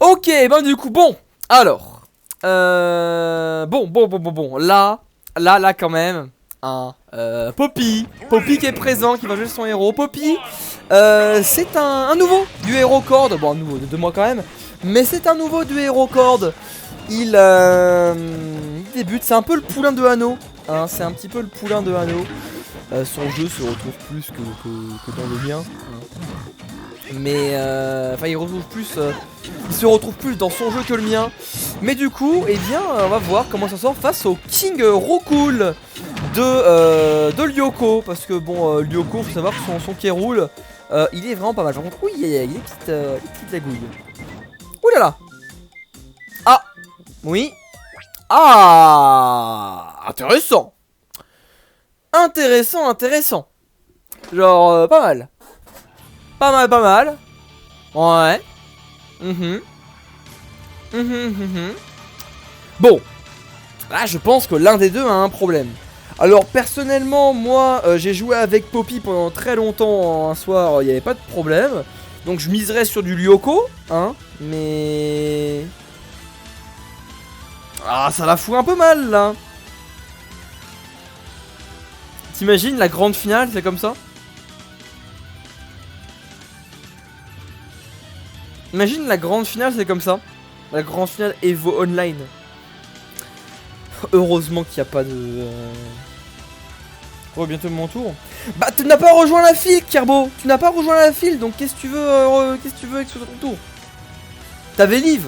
Ok, ben du coup, bon. Alors. Bon. Là, quand même. Hein, Poppy qui est présent, qui va jouer son héros. Poppy, c'est un nouveau du héros Corde. Bon, un nouveau de 2 mois quand même. Mais c'est un nouveau du héros Corde. Il débute, c'est un peu le poulain de Hano. Hein, c'est un petit peu le poulain de Hano. Son jeu se retrouve plus que dans le mien. Mais enfin il se retrouve plus dans son jeu que le mien. Mais du coup, eh bien, on va voir comment ça sort face au King Roukoul de Lyoko. Parce que bon, Lyoko, faut savoir que son K-Rool, il est vraiment pas mal. Par contre, oui, il y a des petites lagouilles. Ouh là là. Ah, oui. Ah, intéressant. Intéressant. Genre, pas mal. Pas mal. Ouais. Bon. Là, je pense que l'un des deux a un problème. Alors, personnellement, moi, j'ai joué avec Poppy pendant très longtemps. Un soir, il n'y avait pas de problème. Donc, je miserais sur du Lyoko. Hein. Mais... Ah, ça la fout un peu mal, là. T'imagines, la grande finale, c'est comme ça? Imagine la grande finale, c'est comme ça. La grande finale Evo Online. Heureusement qu'il n'y a pas de... Oh, bientôt mon tour. Bah, tu n'as pas rejoint la file, Kerbo. Tu n'as pas rejoint la file, donc qu'est-ce que tu veux, qu'est-ce que tu veux avec ton tour? T'avais live.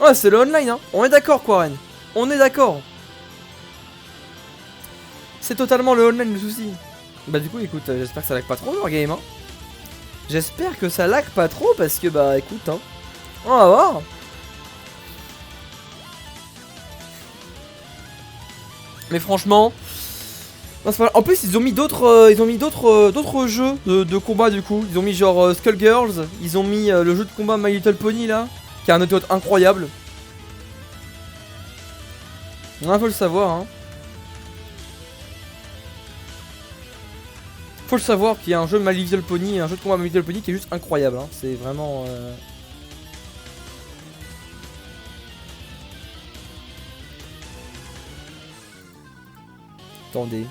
Ouais, c'est le online, hein. On est d'accord, Quarren. On est d'accord. C'est totalement le online le souci. Bah du coup, écoute, j'espère que ça lag pas trop leur game, hein. J'espère que ça lag pas trop parce que bah écoute, hein. On va voir. Mais franchement, non, en plus ils ont mis d'autres jeux de combat du coup. Ils ont mis genre Skullgirls, ils ont mis le jeu de combat My Little Pony là, qui a un autre incroyable. Ouais, faut le savoir, hein. Faut le savoir qu'il y a un jeu My Little Pony, un jeu de combat My Little Pony qui est juste incroyable, hein. C'est vraiment... Attendez.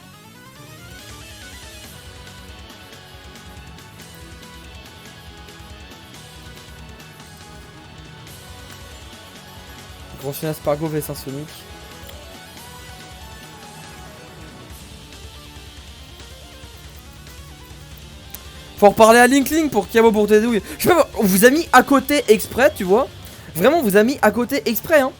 Grand Chien Aspargo vs un Sonic. Faut reparler à Link pour Kiabo pour tes douilles. Je sais pas, on vous a mis à côté exprès, tu vois. Vraiment, on vous a mis à côté exprès, hein.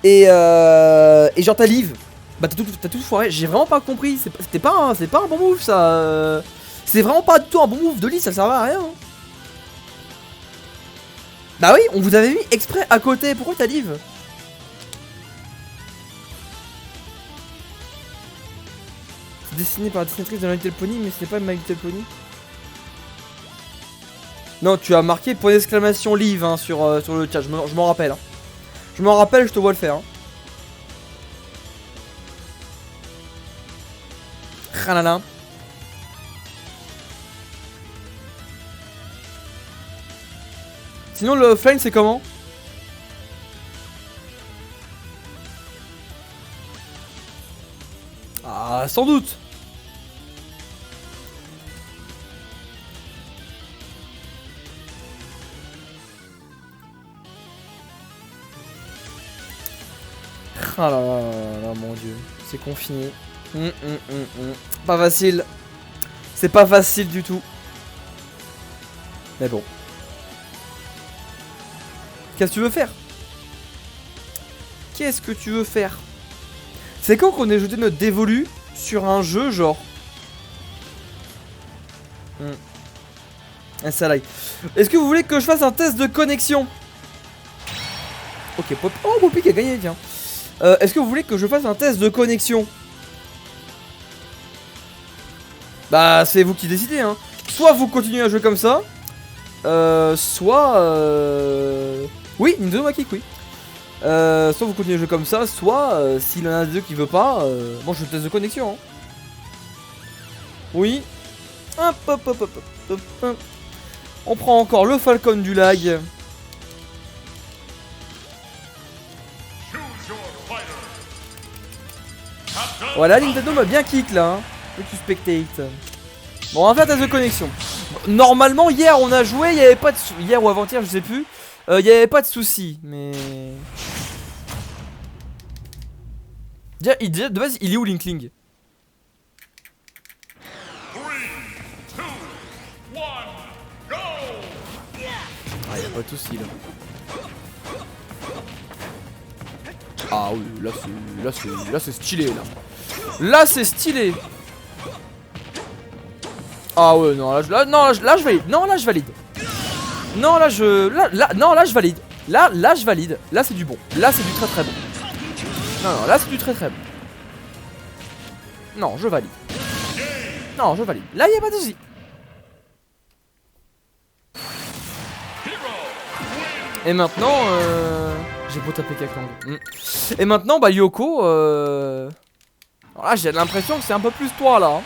Et genre t'as live. Bah t'as tout foiré. J'ai vraiment pas compris. C'est pas un bon move ça. C'est vraiment pas du tout un bon move de Lee, ça servait à rien. Hein. Bah oui, on vous avait mis exprès à côté. Pourquoi t'as live? C'est dessiné par la dessinatrice de My Little Pony, mais ce n'est pas My Little Pony. Non, tu as marqué point d'exclamation live hein, sur le chat, je m'en rappelle. Hein. Je m'en rappelle, je te vois le faire. Hein. Ralala. Sinon, le offline, c'est comment? Ah, sans doute. Ah là là là là, mon dieu, c'est confiné. Pas facile. C'est pas facile du tout. Mais bon. Qu'est-ce que tu veux faire? Qu'est-ce que tu veux faire? C'est quand qu'on ait jeté notre dévolu sur un jeu genre un salai. Est-ce que vous voulez que je fasse un test de connexion? Ok, Pop. Oh, Poppy qui a gagné, tiens. Est-ce que vous voulez que je fasse un test de connexion? Bah, c'est vous qui décidez, hein. Soit vous continuez à jouer comme ça, soit... Oui, Nintendo Makik, oui. Soit vous continuez à jouer comme ça, soit s'il y en a un des deux qui veut pas, bon, je teste de connexion. Hein. Oui. Hop. On prend encore le Falcon du lag. Voilà, Nintendo m'a bien kick là. Et tu spectate. Bon, on va faire test de connexion. Normalement, hier on a joué, il n'y avait pas de hier ou avant-hier, je sais plus. Il n'y avait pas de soucis, mais. Déjà, de base, il est où Linkling? Ah, y'a pas de soucis là. Ah oui, là c'est stylé là. Là c'est stylé. Ah ouais, non, là je valide. Non, là je valide. Non, là je valide. Là je valide. Là c'est du bon. Là c'est du très très bon. Non, là c'est du très très bon. Non, je valide. Non, je valide. Là, y a pas de soucis. Et maintenant, j'ai beau taper Kaklang. Et maintenant, bah Yoko, alors là, j'ai l'impression que c'est un peu plus toi là.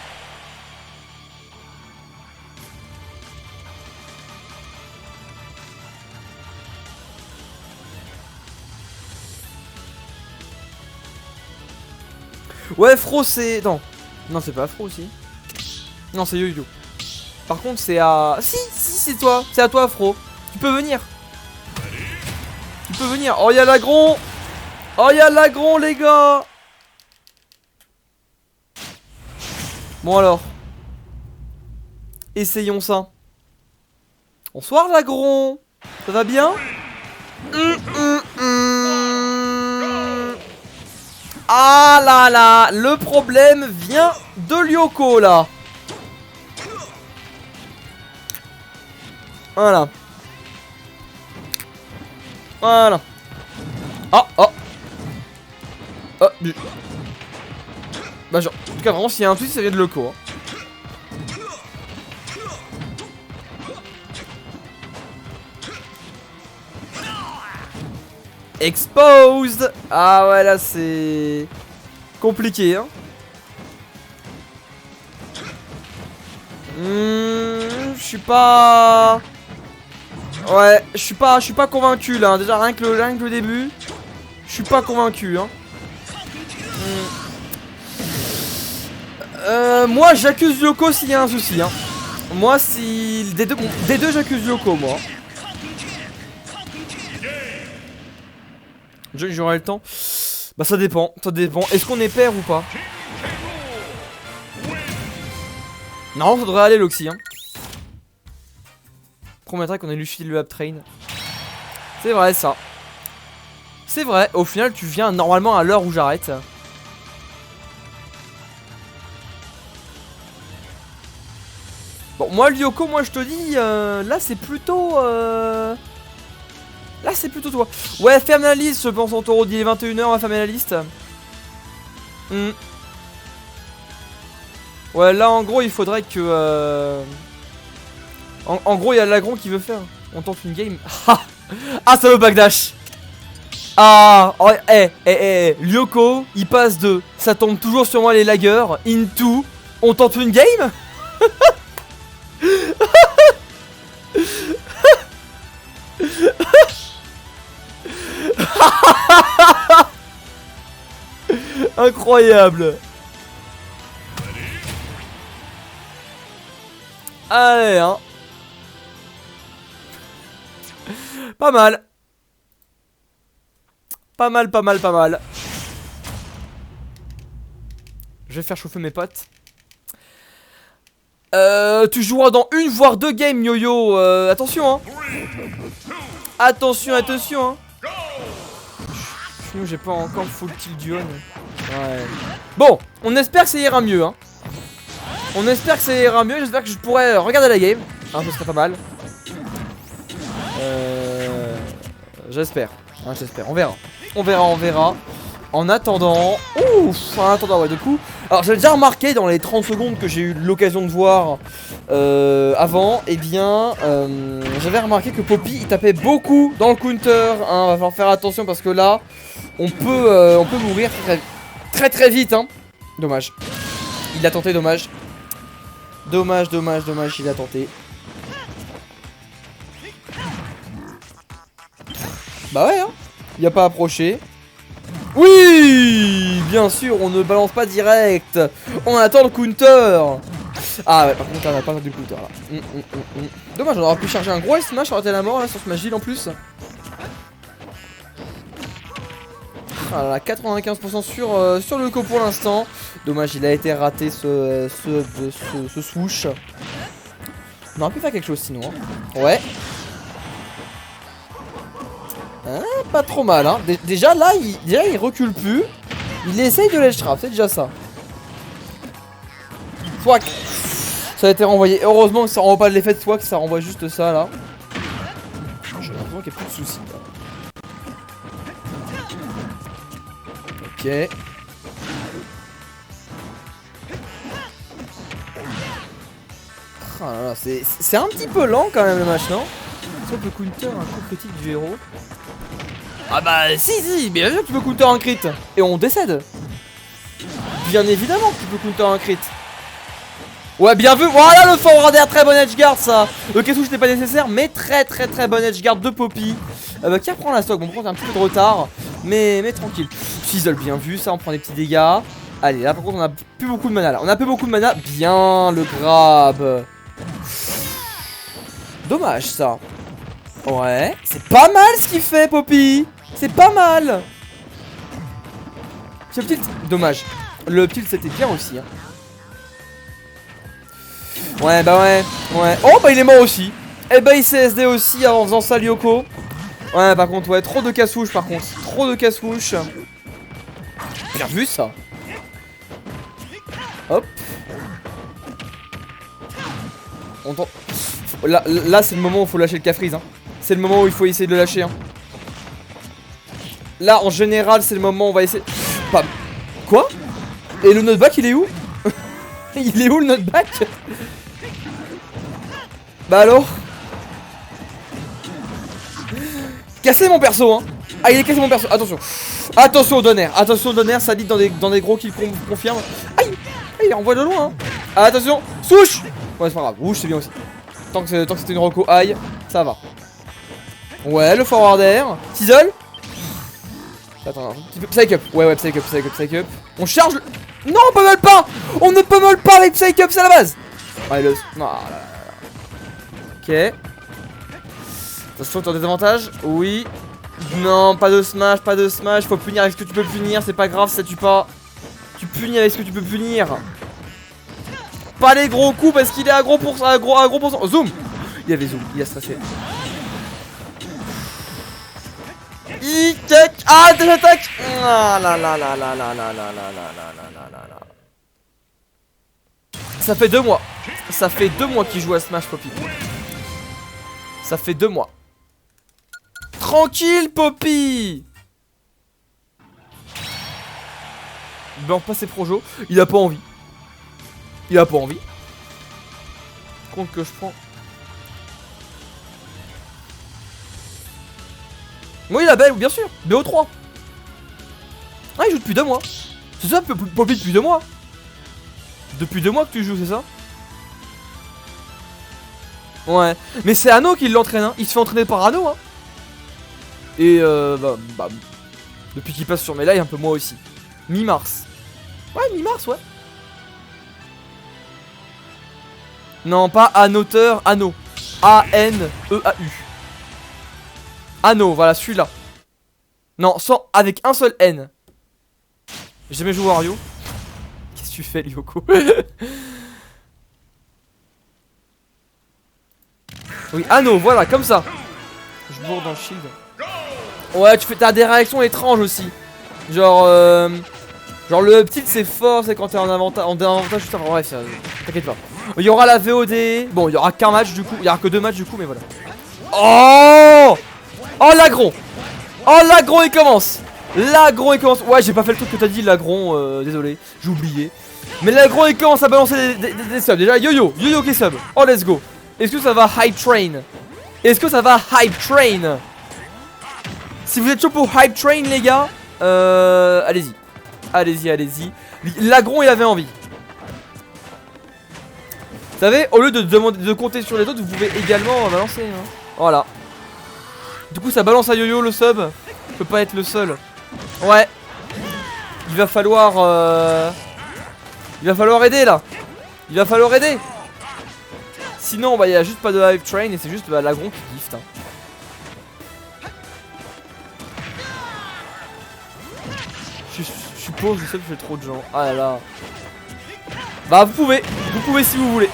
Ouais, Fro, c'est. Non, non, c'est pas Fro aussi. Non, c'est Yo-Yo. Par contre, c'est à. Si, c'est toi. C'est à toi, Fro. Tu peux venir. Tu peux venir. Oh, y'a l'agron. Oh, y'a l'agron, les gars. Bon, alors. Essayons ça. Bonsoir, l'agron. Ça va bien? Ah là là, le problème vient de Lyoko là. Voilà. Voilà. Ah, oh. Oh, bah genre, en tout cas vraiment s'il y a un truc ça vient de Lyoko. Exposed. Ah ouais là c'est compliqué hein. Je suis pas. Ouais, je suis pas convaincu là. Déjà rien que le début, je suis pas convaincu hein. Moi j'accuse Lyoko s'il y a un souci hein. Moi si des deux j'accuse Lyoko moi. J'aurai le temps. Bah ça dépend, Est-ce qu'on est pair ou pas? Non, ça devrait aller l'Oxy hein. Promettrait qu'on ait Luffy le Uptrain. C'est vrai ça. C'est vrai, au final tu viens normalement à l'heure où j'arrête. Bon moi Lyoko, moi je te dis, là c'est plutôt... Là c'est plutôt toi. Ouais, ferme la liste, je pense en taureau, il est 21 h, on va fermer la liste. Ouais, là en gros il faudrait que... En gros il y a l'agron qui veut faire. On tente une game. Ah ça veut backdash. Ah oh, Lyoko, il passe de ça tombe toujours sur moi les laggers into on tente une game. Incroyable. Allez hein. Pas mal. Pas mal. Je vais faire chauffer mes potes. Tu joueras dans une voire deux games Yo-Yo. Attention hein. Attention hein. Sinon j'ai pas encore full kill du on. Ouais. Bon, on espère que ça ira mieux hein. J'espère que je pourrai regarder la game hein, ce serait pas mal. J'espère hein, on verra. En attendant, ouais, du coup. Alors j'avais déjà remarqué dans les 30 secondes que j'ai eu l'occasion de voir avant, eh bien j'avais remarqué que Poppy il tapait beaucoup dans le counter hein, va falloir faire attention parce que là on peut mourir très vite hein. Dommage. Il l'a tenté, dommage, il a tenté. Bah ouais, hein. Y a pas à approcher. Oui, bien sûr, on ne balance pas direct. On attend le counter. Ah ouais, par contre, on n'a pas du counter là. Dommage, on aurait pu charger un gros smash, ça aurait été la mort là sur ce Magil en plus. Ah là, 95% sur le co pour l'instant. Dommage, il a été raté ce swoosh. On aurait pu faire quelque chose sinon. Hein. Ouais. Hein, pas trop mal, hein. Déjà là, il recule plus. Il essaye de ledge trap, c'est déjà ça. Swag. Ça a été renvoyé. Heureusement que ça renvoie pas de l'effet de swag, ça renvoie juste ça là. J'ai l'impression qu'il n'y a plus de soucis. Ok. Ah c'est un petit peu lent quand même le match, non? Est-ce qu'on peut counter un coup critique du héros? Ah bah si, bien sûr que tu peux counter un crit. Et on décède. Bien évidemment que tu peux counter un crit. Ouais, bien vu, voilà le forwarder, très bon edge guard ça. Le Kesouche n'était pas nécessaire, mais très bon edge guard de Poppy qui reprend la stock. Bon, on prend un petit peu de retard, mais tranquille. Fizzle, bien vu, ça on prend des petits dégâts. Allez, là par contre on a plus beaucoup de mana là. On a plus beaucoup de mana, bien le grab. Dommage ça. Ouais, c'est pas mal ce qu'il fait Poppy. C'est pas mal. Ce petit... Dommage. Le tilt c'était bien aussi hein. Ouais bah ouais. Oh bah il est mort aussi. Et bah il s'est SD aussi en faisant ça Lyoko. Ouais par contre ouais, trop de casse-couche par contre. Trop de casse-couche. Bien vu ça. Hop. On tente... Là c'est le moment où il faut lâcher le Cafrize hein. C'est le moment où il faut essayer de le lâcher hein. Là en général c'est le moment où on va essayer... Pas... Quoi? Et le knockback il est où? Il est où le knockback? Bah alors? Cassé mon perso hein. Ah il est cassé mon perso, attention. Attention au donner, ça dit dans des gros qui confirment. Aïe. Il envoie de loin hein. Attention, souche. Ouais c'est pas grave, ouch c'est bien aussi. Tant que c'était une reco aïe, ça va. Ouais le forwarder. Sizzle. Attends, un petit peu. Psych up. Ouais, psych up. On charge le... Non, on pummel pas. On ne pummel pas avec psych up, c'est la base. Ouais, le... Non, là. Ok. Attention, t'as des avantages. Oui. Non, pas de smash. Faut punir avec ce que tu peux punir, c'est pas grave, ça tue pas. Tu punis avec ce que tu peux punir. Pas les gros coups parce qu'il est à gros pourcent. Zoom. Il avait zoom, il a stressé. Ah, attaque. Ah là là. Ça fait 2 mois. Ça fait 2 mois qu'il joue à Smash Poppy. Ça fait 2 mois. Tranquille Poppy. Il banque pas ses projos. Il a pas envie. Compte que je prends. Oui la belle, bien sûr. BO3. Ah il joue depuis 2 mois. C'est ça Poppy depuis 2 mois. Depuis 2 mois que tu joues, c'est ça? Ouais. Mais c'est Anno qui l'entraîne hein. Il se fait entraîner par Anno hein. Et depuis qu'il passe sur mes lives un peu moi aussi. Mi-mars. Ouais mi-mars ouais. Non pas Annoteur, Anno. A-N-E-A-U. Anno, voilà celui-là. Non, avec un seul N. J'ai jamais joué Wario. Qu'est-ce que tu fais, Lyoko? Oui, Anno, voilà, comme ça. Je bourre dans le shield. Ouais, t'as des réactions étranges aussi. Genre le petit c'est fort, c'est quand t'es en avantage juste avant. Bref, t'inquiète pas. Il y aura la VOD. Bon, il y aura qu'un match du coup. Il y aura que 2 matchs du coup, mais voilà. Oh l'agron. Oh l'agron il commence. Ouais j'ai pas fait le truc que t'as dit l'agron, désolé, j'ai oublié. Mais l'agron il commence à balancer des subs. Déjà yo qui sub. Oh let's go. Est-ce que ça va hype train? Si vous êtes chaud pour hype train les gars, allez-y. L'agron il avait envie. Vous savez, au lieu de compter sur les autres, vous pouvez également balancer hein. Voilà. Du coup ça balance à Yo-Yo le sub. Je peux pas être le seul. Ouais. Il va falloir aider là. Il va falloir aider. Sinon bah il y a juste pas de Hype Train et c'est juste bah, l'agron qui gift hein. Je suppose, je sais que je fais trop de gens. Ah là là. Bah vous pouvez si vous voulez.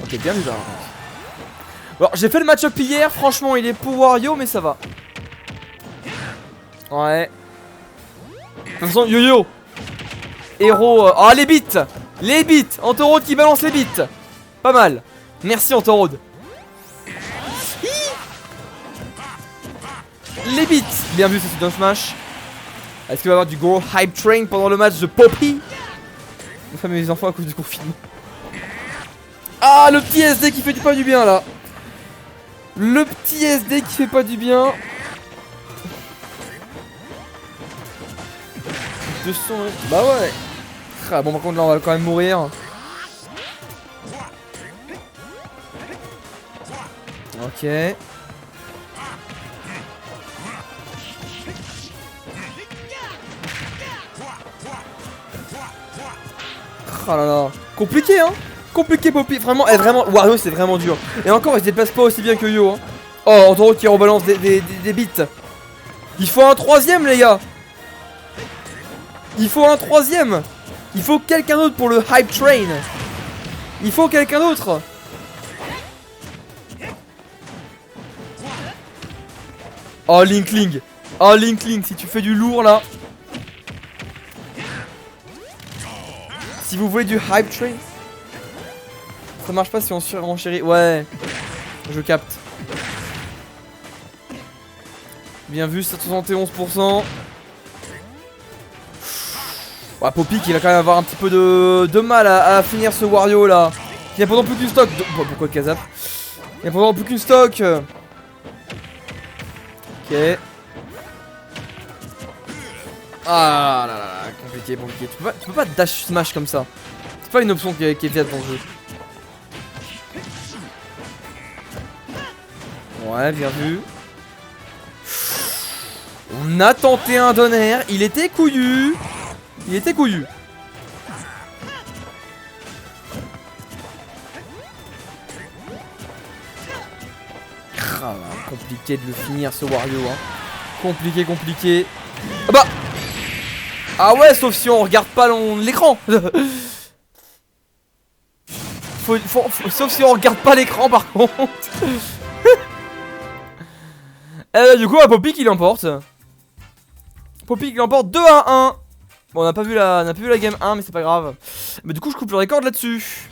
Ok, bien bizarre. Bon, j'ai fait le match-up hier, franchement il est pour Wario mais ça va. Ouais. De toute façon, Yo-Yo héros. Oh les bits. Les bits. Antorode qui balance les bits. Pas mal. Merci Antorode. Les bits. Bien vu, ça c'est un smash. Est-ce qu'il va y avoir du gros hype train pendant le match de Poppy? Enfin mes enfants à cause du confinement. Ah le petit SD qui fait pas du bien là. Le petit SD qui fait pas du bien. 200. Bah ouais. Ah, bon par contre là on va quand même mourir. Ok. Oh là là. Compliqué hein. Compliqué Poppy. Vraiment, vraiment. Wario c'est vraiment dur. Et encore il se déplace pas aussi bien que Yo hein. Oh Antoro qui rebalance des bits. Il faut un troisième les gars. Il faut un troisième. Il faut quelqu'un d'autre pour le hype train. Il faut quelqu'un d'autre. Oh Linkling. Oh Linkling, si tu fais du lourd là. Si vous voulez du hype train. Ça marche pas si on surenchérit. Ouais. Je capte. Bien vu, 71%. Ouais, Poppy qui va quand même avoir un petit peu de mal à finir ce Wario là. Il n'y a pourtant plus qu'une stock. Pourquoi Kazap? Il n'y a pourtant plus qu'une stock. Ok. Ah là là là, compliqué, compliqué. Tu peux pas dash smash comme ça. C'est pas une option qui est faite dans le jeu. Ouais, bien vu. On a tenté un donner. Il était couillu. Il était couillu. Ah, compliqué de le finir ce Wario hein. Compliqué, compliqué. Ah bah. Ah ouais, sauf si on regarde pas l'écran. Sauf si on regarde pas l'écran par contre. Du coup, Poppy qui l'emporte. Poppy qui l'emporte 2-1. Bon, on n'a pas vu la game 1, mais c'est pas grave. Mais du coup, je coupe le record là-dessus.